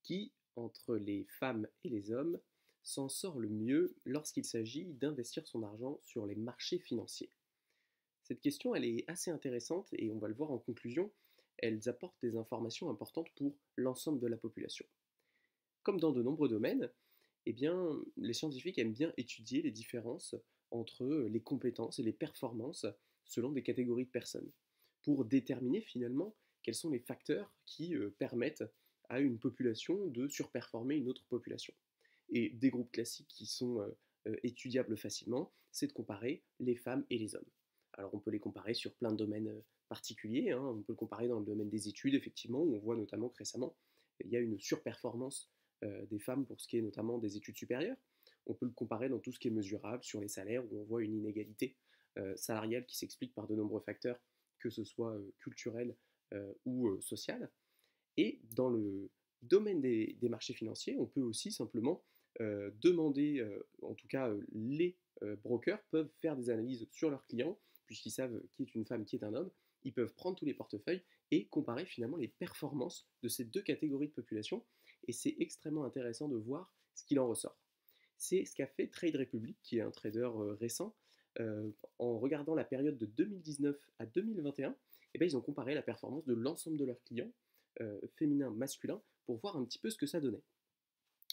Qui, entre les femmes et les hommes, s'en sort le mieux lorsqu'il s'agit d'investir son argent sur les marchés financiers? Cette question, elle est assez intéressante et on va le voir en conclusion, elles apportent des informations importantes pour l'ensemble de la population. Comme dans de nombreux domaines, eh bien, les scientifiques aiment bien étudier les différences entre les compétences et les performances selon des catégories de personnes, pour déterminer finalement quels sont les facteurs qui permettent à une population de surperformer une autre population. Et des groupes classiques qui sont étudiables facilement, c'est de comparer les femmes et les hommes. Alors on peut les comparer sur plein de domaines particuliers, hein. On peut le comparer dans le domaine des études, effectivement, où on voit notamment que récemment, il y a une surperformance des femmes pour ce qui est notamment des études supérieures. On peut le comparer dans tout ce qui est mesurable, sur les salaires, où on voit une inégalité salariale qui s'explique par de nombreux facteurs, que ce soit culturel ou social. Et dans le domaine des marchés financiers, on peut aussi simplement demander, en tout cas les brokers peuvent faire des analyses sur leurs clients, puisqu'ils savent qui est une femme, qui est un homme. Ils peuvent prendre tous les portefeuilles et comparer finalement les performances de ces deux catégories de population. Et c'est extrêmement intéressant de voir ce qu'il en ressort. C'est ce qu'a fait Trade Republic, qui est un trader récent, en regardant la période de 2019 à 2021. Et bien, ils ont comparé la performance de l'ensemble de leurs clients féminin, masculin, pour voir un petit peu ce que ça donnait.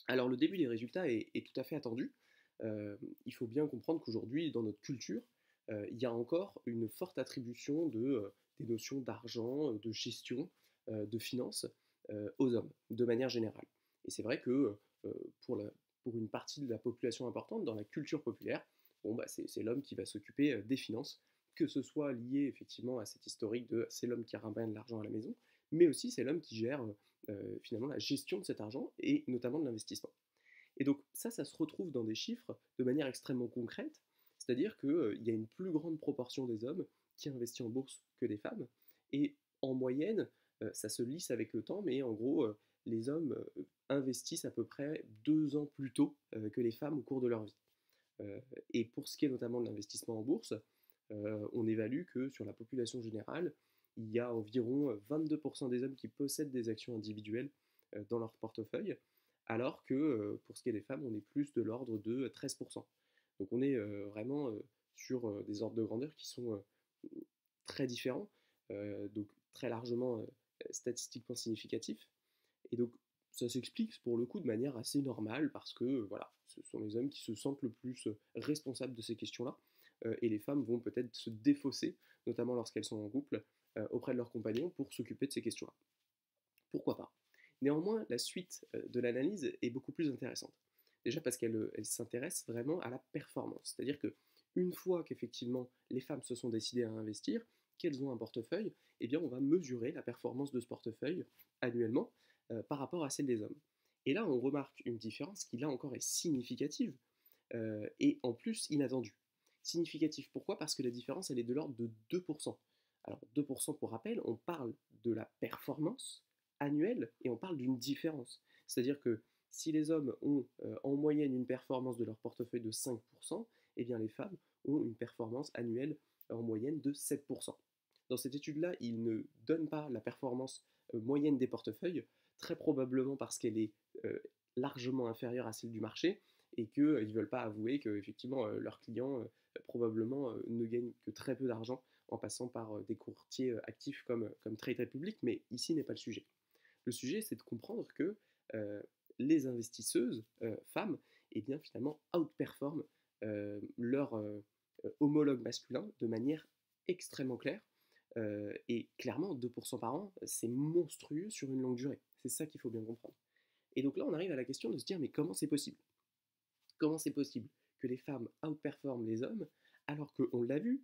Alors le début des résultats est tout à fait attendu. Il faut bien comprendre qu'aujourd'hui, dans notre culture, il y a encore une forte attribution des notions d'argent, de gestion, de finances aux hommes, de manière générale. Et c'est vrai que pour, la, pour une partie de la population importante, dans la culture populaire, bon, bah, c'est l'homme qui va s'occuper des finances, que ce soit lié effectivement à cette historique de c'est l'homme qui ramène l'argent à la maison, mais aussi c'est l'homme qui gère finalement la gestion de cet argent et notamment de l'investissement. Et donc ça se retrouve dans des chiffres de manière extrêmement concrète, c'est-à-dire qu'il y a une plus grande proportion des hommes qui investissent en bourse que des femmes, et en moyenne, ça se lisse avec le temps, mais en gros, les hommes investissent à peu près 2 ans plus tôt que les femmes au cours de leur vie. Euh, et pour ce qui est notamment de l'investissement en bourse, on évalue que sur la population générale, il y a environ 22% des hommes qui possèdent des actions individuelles dans leur portefeuille, alors que pour ce qui est des femmes, on est plus de l'ordre de 13%. Donc on est vraiment sur des ordres de grandeur qui sont très différents, donc très largement statistiquement significatifs. Et donc ça s'explique pour le coup de manière assez normale parce que voilà, ce sont les hommes qui se sentent le plus responsables de ces questions-là, et les femmes vont peut-être se défausser, notamment lorsqu'elles sont en couple, auprès de leurs compagnons pour s'occuper de ces questions-là. Pourquoi pas? Néanmoins, la suite de l'analyse est beaucoup plus intéressante. Déjà parce qu'elle s'intéresse vraiment à la performance. C'est-à-dire que une fois qu'effectivement les femmes se sont décidées à investir, qu'elles ont un portefeuille, eh bien on va mesurer la performance de ce portefeuille annuellement par rapport à celle des hommes. Et là, on remarque une différence qui là encore est significative et en plus inattendue. Significative pourquoi? Parce que la différence elle est de l'ordre de 2%. Alors 2% pour rappel, on parle de la performance annuelle et on parle d'une différence. C'est-à-dire que si les hommes ont en moyenne une performance de leur portefeuille de 5%, eh bien les femmes ont une performance annuelle en moyenne de 7%. Dans cette étude-là, ils ne donnent pas la performance moyenne des portefeuilles, très probablement parce qu'elle est largement inférieure à celle du marché et qu'ils ne veulent pas avouer que effectivement leurs clients probablement ne gagnent que très peu d'argent en passant par des courtiers actifs comme Trade Republic, mais ici n'est pas le sujet. Le sujet, c'est de comprendre que les investisseuses femmes, eh bien, finalement, outperforment leurs homologues masculins de manière extrêmement claire. Et clairement, 2% par an, c'est monstrueux sur une longue durée. C'est ça qu'il faut bien comprendre. Et donc là, on arrive à la question de se dire, mais comment c'est possible? Comment c'est possible que les femmes outperforment les hommes alors qu'on l'a vu,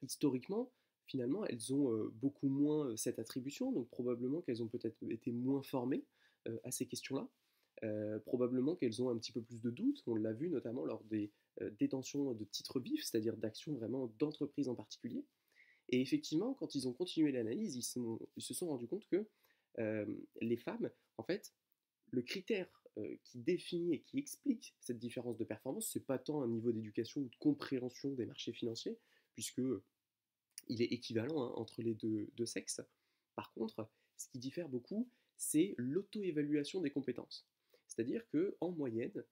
historiquement, finalement, elles ont beaucoup moins cette attribution, donc probablement qu'elles ont peut-être été moins formées à ces questions-là, probablement qu'elles ont un petit peu plus de doutes, on l'a vu notamment lors des détentions de titres vifs, c'est-à-dire d'actions vraiment d'entreprise en particulier. Et effectivement, quand ils ont continué l'analyse, ils se sont rendus compte que euh, les femmes, en fait, le critère qui définit et qui explique cette différence de performance, c'est pas tant un niveau d'éducation ou de compréhension des marchés financiers, puisque il est équivalent hein, entre les deux sexes. Par contre, ce qui diffère beaucoup, c'est l'auto-évaluation des compétences. C'est-à-dire qu'en moyenne,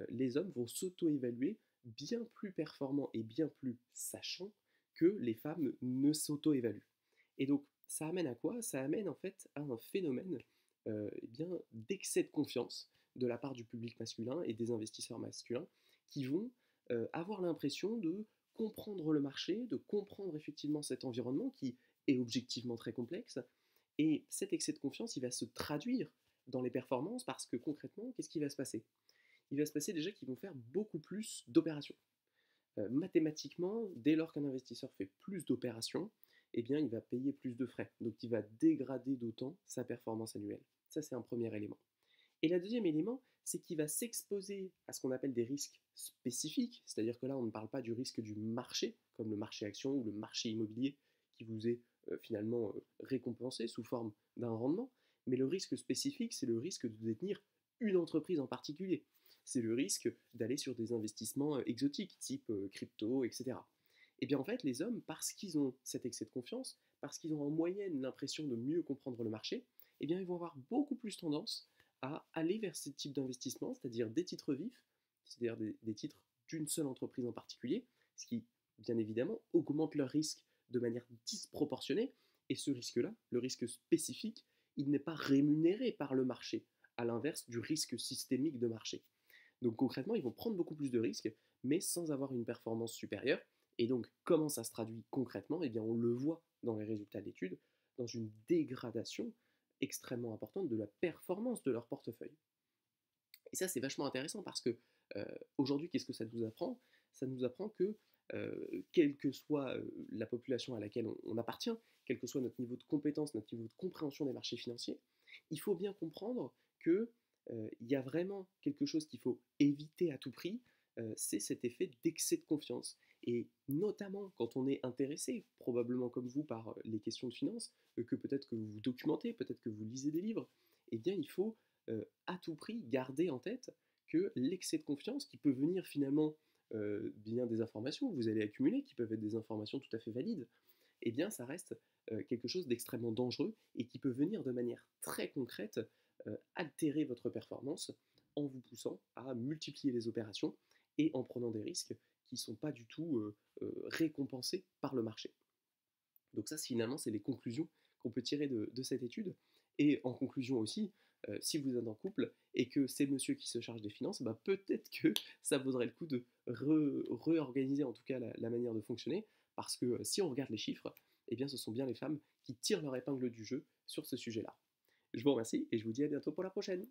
les hommes vont s'auto-évaluer bien plus performants et bien plus sachants que les femmes ne s'auto-évaluent. Et donc, ça amène à quoi? Ça amène en fait à un phénomène eh bien, d'excès de confiance de la part du public masculin et des investisseurs masculins qui vont avoir l'impression de comprendre le marché, de comprendre effectivement cet environnement qui est objectivement très complexe. Et cet excès de confiance, il va se traduire dans les performances parce que concrètement, qu'est-ce qui va se passer? Il va se passer déjà qu'ils vont faire beaucoup plus d'opérations. Mathématiquement, dès lors qu'un investisseur fait plus d'opérations, eh bien, il va payer plus de frais. Donc, il va dégrader d'autant sa performance annuelle. Ça, c'est un premier élément. Et le deuxième élément, c'est qu'il va s'exposer à ce qu'on appelle des risques spécifiques, c'est-à-dire que là, on ne parle pas du risque du marché, comme le marché action ou le marché immobilier, qui vous est finalement récompensé sous forme d'un rendement, mais le risque spécifique, c'est le risque de détenir une entreprise en particulier. C'est le risque d'aller sur des investissements exotiques, type crypto, etc. Et bien en fait, les hommes, parce qu'ils ont cet excès de confiance, parce qu'ils ont en moyenne l'impression de mieux comprendre le marché, eh bien ils vont avoir beaucoup plus tendance à aller vers ce type d'investissement, c'est-à-dire des titres vifs, c'est-à-dire des titres d'une seule entreprise en particulier, ce qui, bien évidemment, augmente leur risque de manière disproportionnée. Et ce risque-là, le risque spécifique, il n'est pas rémunéré par le marché, à l'inverse du risque systémique de marché. Donc concrètement, ils vont prendre beaucoup plus de risques, mais sans avoir une performance supérieure. Et donc, comment ça se traduit concrètement? Eh bien, on le voit dans les résultats d'études, dans une dégradation extrêmement importante de la performance de leur portefeuille. Et ça, c'est vachement intéressant parce que aujourd'hui, qu'est-ce que ça nous apprend? Ça nous apprend que quelle que soit la population à laquelle on appartient, quel que soit notre niveau de compétence, notre niveau de compréhension des marchés financiers, il faut bien comprendre que il y a vraiment quelque chose qu'il faut éviter à tout prix, c'est cet effet d'excès de confiance. Et notamment quand on est intéressé, probablement comme vous, par les questions de finance, que peut-être que vous vous documentez, peut-être que vous lisez des livres, eh bien il faut à tout prix garder en tête que l'excès de confiance qui peut venir finalement bien des informations que vous allez accumuler, qui peuvent être des informations tout à fait valides, eh bien ça reste quelque chose d'extrêmement dangereux et qui peut venir de manière très concrète altérer votre performance en vous poussant à multiplier les opérations et en prenant des risques qui ne sont pas du tout récompensés par le marché. Donc ça, finalement, c'est les conclusions qu'on peut tirer de cette étude. Et en conclusion aussi, si vous êtes en couple et que c'est monsieur qui se charge des finances, bah peut-être que ça vaudrait le coup de réorganiser en tout cas la manière de fonctionner, parce que si on regarde les chiffres, eh bien ce sont bien les femmes qui tirent leur épingle du jeu sur ce sujet-là. Je vous remercie et je vous dis à bientôt pour la prochaine.